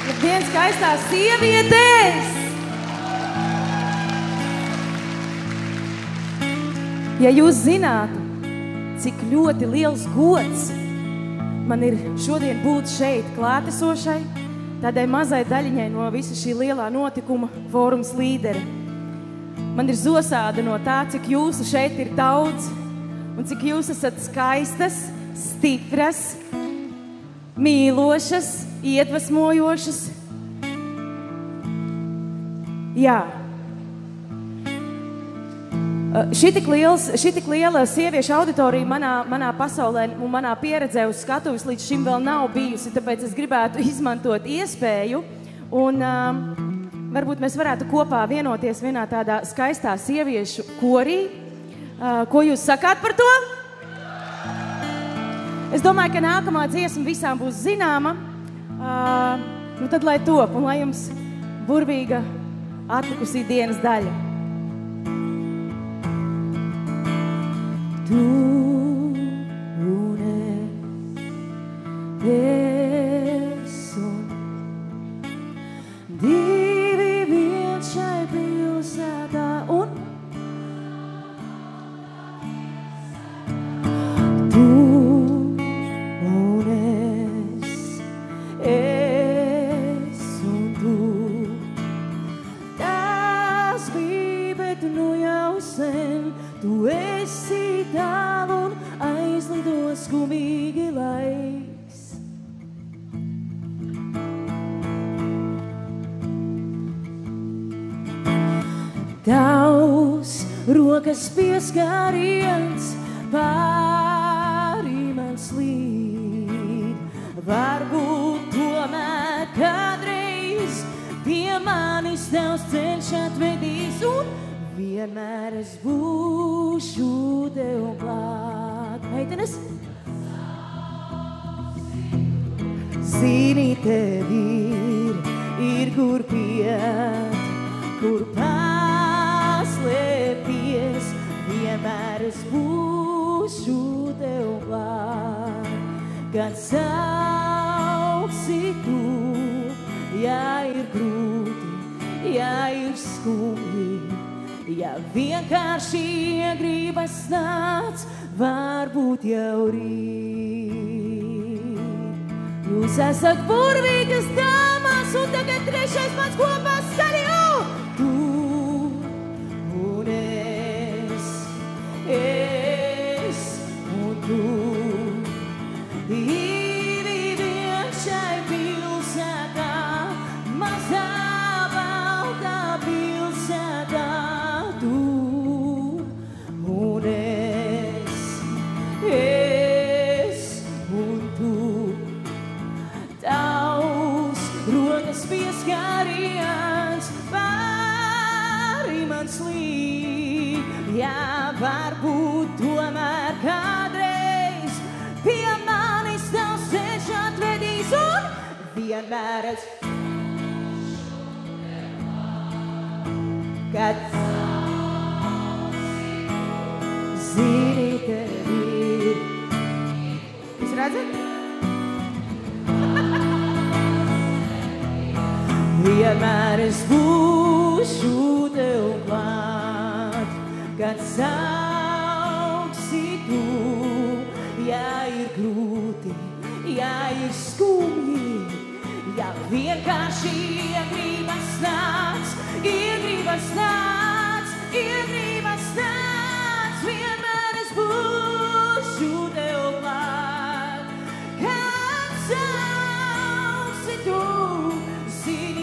Labdien, skaistās sievietes! Ja jūs zinātu, cik ļoti liels gods man ir šodien būt šeit klātesošai, tādai mazai daļiņai no visa šī lielā notikuma fórums līderi. Man ir zosāda no tā, cik jūsu šeit ir daudz un cik jūs esat skaistas, stipras, mīlošas, iedvesmojošas. Jā. Šī tik liela sieviešu auditorija manā pasaulē un manā pieredzē uz skatuves līdz šim vēl nav bijusi, tāpēc es gribētu izmantot iespēju un varbūt mēs varētu kopā vienoties vienā tādā skaistā sieviešu korī. Ko jūs sakāt par to? Es domāju, ka nākamā dziesma visām būs zināma. Nu tad lai top un lai jums burvīga atlikusī dienas daļa. Tu un es un divi viens šai pilsētā un tu un es un tu. Tas bija, bet nu jau sen tu esi tālu un aizlido skumīgi laiks. Tavs rokas pieskāriens pāri man slīd. Varbūt tomēr kādreiz pie manis tavs ceļš atvedīs un vienmēr es būšu tev klāt. Meitenes? Zini, tev ir kur piet, kur paslēpties. Vienmēr es būšu tev klāt. Kad sauksi tu, ja ir grūti, ja ir skumji, ja vienkārši gribas nāc, varbūt jau rīt. Jūs esat burvīgas dāmas, un tagad trešais mans kopā skaļi jau. Tu un es un tu. Divi vien šai pilsētā, mazā baltā pilsētā. Pieskāriens pāri man slīd, jā, varbūt tomēr kādreiz pie manis tavs ceļš atvedīs un vienmēr es kad zini tev ir. Jūs redzat? Vienmēr es būšu tev klāt, kad sauksi tu, ja ir grūti, ja ir skumji, ja vienkārši gribas nāc, gribas nāc, gribas nāc, vienmēr es būšu tev klāt, kad sauksi tu.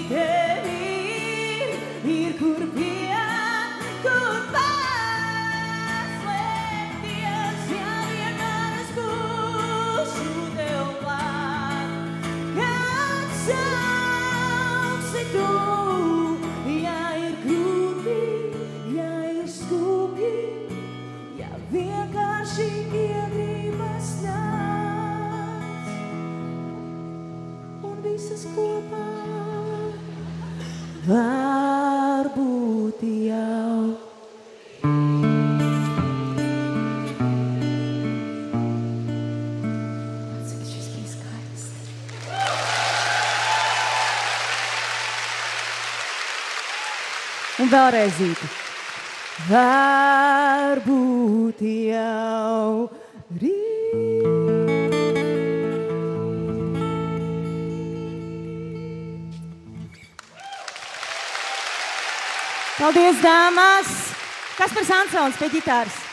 Tev ir kur piet, kur paslēpties, ja vienmēr es būšu tev klāt. Kad sauksi tu, ja ir grūti, ja ir skumji, ja vienkārši gribas nāc, un visas kopā. Varbūt jau. Cik šis bija skaists. Un vēlreizīti. Varbūt jau rīt. Paldies, dāmas! Kaspars Ansons pie ģitāras.